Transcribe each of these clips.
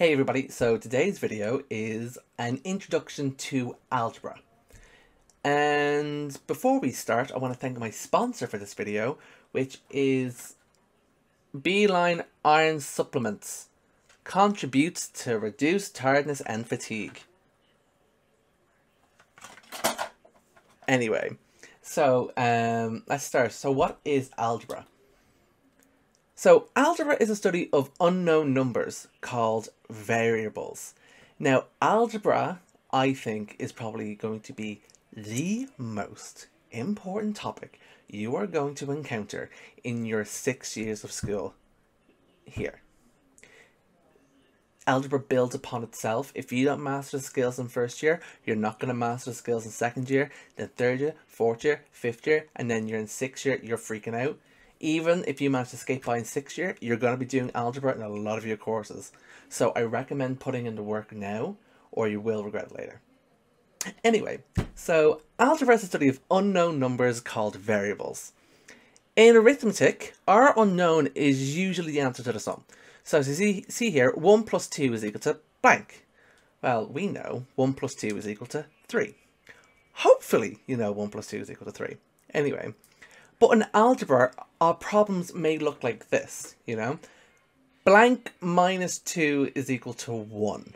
Hey everybody, so today's video is an introduction to algebra. And before we start, I want to thank my sponsor for this video, which is Beeline Iron Supplements. Contributes to reduce tiredness and fatigue. Anyway, so let's start. So what is algebra? So algebra is a study of unknown numbers called variables. Now algebra, I think, is probably going to be the most important topic you are going to encounter in your 6 years of school here. Algebra builds upon itself. If you don't master the skills in first year, you're not going to master the skills in second year, then third year, fourth year, fifth year, and then you're in sixth year, you're freaking out. Even if you manage to skate by in sixth year, you're going to be doing algebra in a lot of your courses. So I recommend putting in the work now, or you will regret it later. Anyway, so algebra is a study of unknown numbers called variables. In arithmetic, our unknown is usually the answer to the sum. So as you see here, 1 plus 2 is equal to blank. Well, we know 1 plus 2 is equal to 3. Hopefully you know 1 plus 2 is equal to 3. Anyway. But in algebra, our problems may look like this, you know. Blank minus 2 is equal to 1.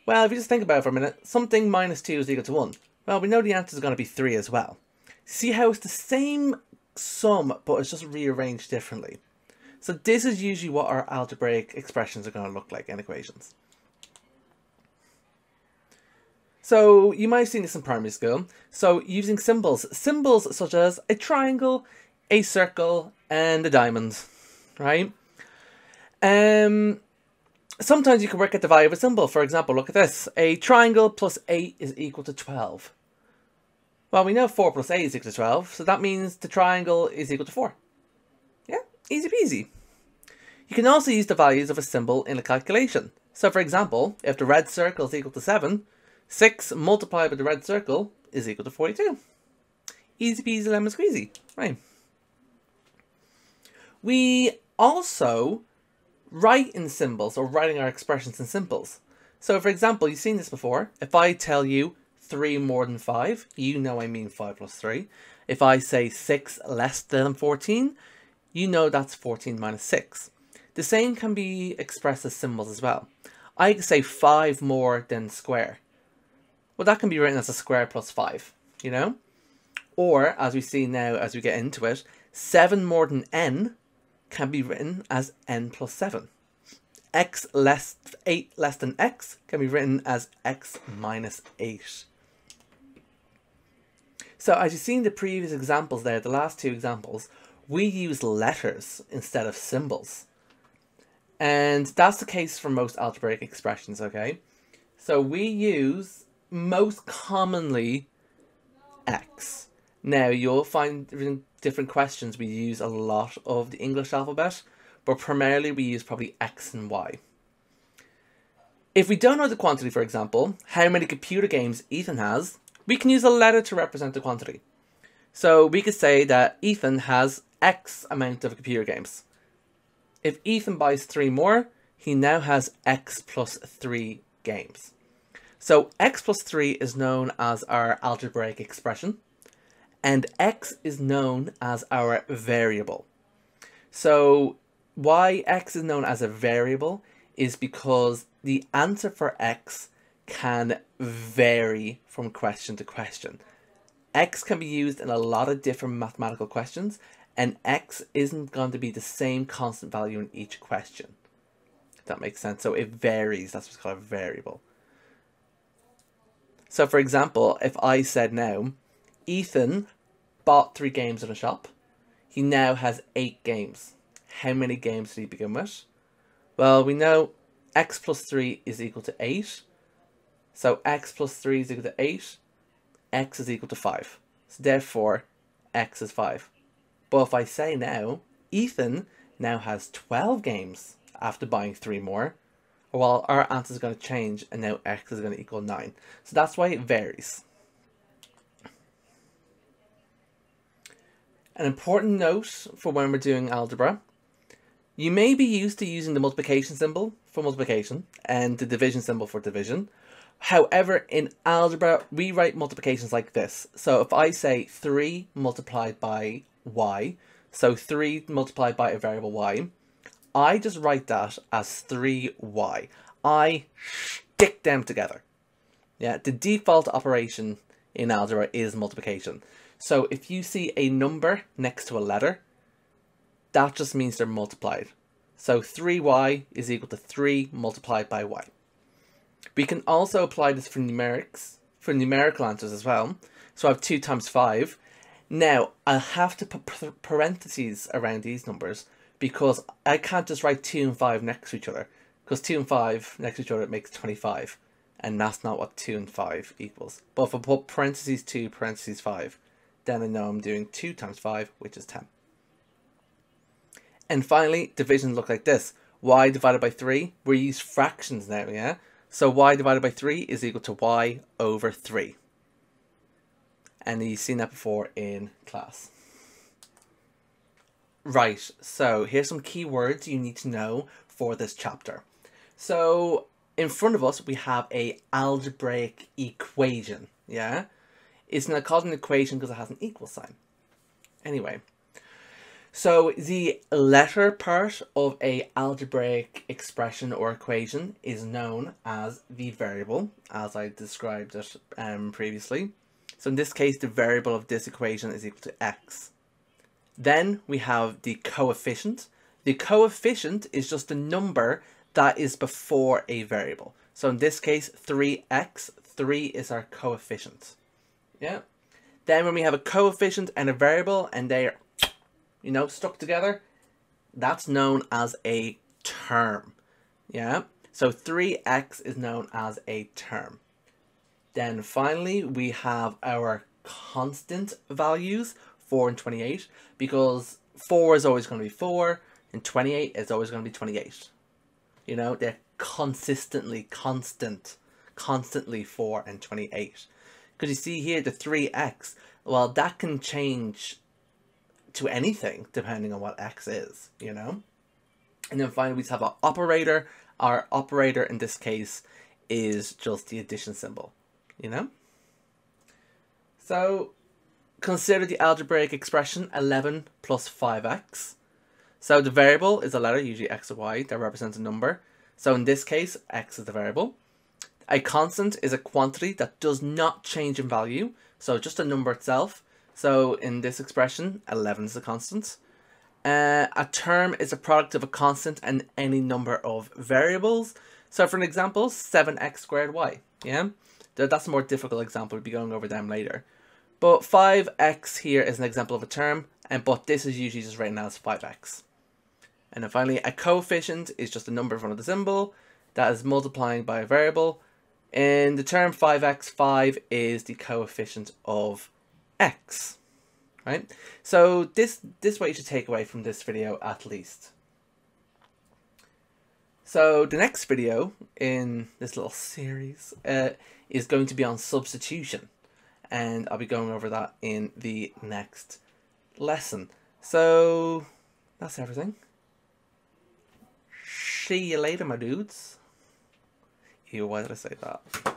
Well, if you just think about it for a minute, something minus 2 is equal to 1. Well, we know the answer is going to be 3 as well. See how it's the same sum, but it's just rearranged differently. So this is usually what our algebraic expressions are going to look like in equations. So you might have seen this in primary school. So using symbols such as a triangle, a circle, and a diamond, right? Sometimes you can work out the value of a symbol. For example, look at this. A triangle plus 8 is equal to 12. Well, we know 4 plus 8 is equal to 12, so that means the triangle is equal to 4. Yeah, easy peasy. You can also use the values of a symbol in a calculation. So for example, if the red circle is equal to 7, 6 multiplied by the red circle is equal to 42. Easy peasy lemon squeezy. Right. We also write in symbols, or writing our expressions in symbols. So for example, you've seen this before. If I tell you 3 more than 5, you know I mean 5 plus 3. If I say 6 less than 14, you know that's 14 minus 6. The same can be expressed as symbols as well. I can say 5 more than square. Well, that can be written as a square plus 5, you know? Or, as we see now as we get into it, 7 more than n can be written as n plus 7. 8 less than x can be written as x minus 8. So as you've seen in the previous examples there, the last 2 examples, we use letters instead of symbols. And that's the case for most algebraic expressions, okay? So we use most commonly x. Now you'll find in different questions we use a lot of the English alphabet, but primarily we use probably x and y. If we don't know the quantity, for example, how many computer games Ethan has, we can use a letter to represent the quantity. So we could say that Ethan has X amount of computer games. If Ethan buys 3 more, he now has X plus 3 games. So X plus 3 is known as our algebraic expression, and X is known as our variable. So why X is known as a variable is because the answer for X can vary from question to question. X can be used in a lot of different mathematical questions, and X isn't going to be the same constant value in each question. If that makes sense. So it varies. That's what's called a variable. So for example, if I said now, Ethan bought 3 games in a shop. He now has 8 games. How many games did he begin with? Well, we know x plus 3 is equal to 8. So x plus 3 is equal to 8. X is equal to 5. So therefore, x is 5. But if I say now, Ethan now has 12 games after buying 3 more, well, our answer is going to change and now x is going to equal 9. So that's why it varies. An important note for when we're doing algebra, you may be used to using the multiplication symbol for multiplication and the division symbol for division. However, in algebra, we write multiplications like this. So if I say 3 multiplied by y, so 3 multiplied by a variable y, I just write that as 3y. I stick them together. Yeah, the default operation in algebra is multiplication. So if you see a number next to a letter, that just means they're multiplied. So 3y is equal to 3 multiplied by y. We can also apply this for numerical answers as well. So I have 2 times 5. Now, I'll have to put parentheses around these numbers because I can't just write 2 and 5 next to each other. Because 2 and 5 next to each other makes 25. And that's not what 2 and 5 equals. But if I put parentheses 2, parentheses 5, then I know I'm doing 2 times 5, which is 10. And finally, divisions look like this. Y divided by 3, we use fractions now, yeah? So y divided by 3 is equal to y over 3. And you've seen that before in class. Right, so here's some key words you need to know for this chapter. So in front of us, we have a algebraic equation, yeah? It's not called an equation because it has an equal sign. Anyway, so the letter part of a algebraic expression or equation is known as the variable, as I described it previously. So in this case, the variable of this equation is equal to x. Then we have the coefficient. The coefficient is just the number that is before a variable. So in this case, 3x, 3 is our coefficient. Yeah. Then when we have a coefficient and a variable and they're, you know, stuck together, that's known as a term. Yeah. So 3x is known as a term. Then finally, we have our constant values, 4 and 28, because 4 is always going to be 4 and 28 is always going to be 28. You know, they're constantly 4 and 28. Because you see here the 3x, well, that can change to anything depending on what x is, you know. And then finally we just have our operator. Our operator in this case is just the addition symbol, you know. So consider the algebraic expression 11 plus 5x. So the variable is a letter, usually x or y, that represents a number. So in this case, x is the variable. A constant is a quantity that does not change in value, so just a number itself. So in this expression, 11 is a constant. A term is a product of a constant and any number of variables. So for an example, 7x squared y. Yeah, that's a more difficult example. We'll be going over them later. But 5x here is an example of a term, but this is usually just written as 5x. And then finally, a coefficient is just a number in front of the symbol that is multiplying by a variable. In the term 5x, 5 is the coefficient of x, right? So this what you should take away from this video at least. So the next video in this little series is going to be on substitution, and I'll be going over that in the next lesson. So that's everything. See you later, my dudes. Ew, why did I say that?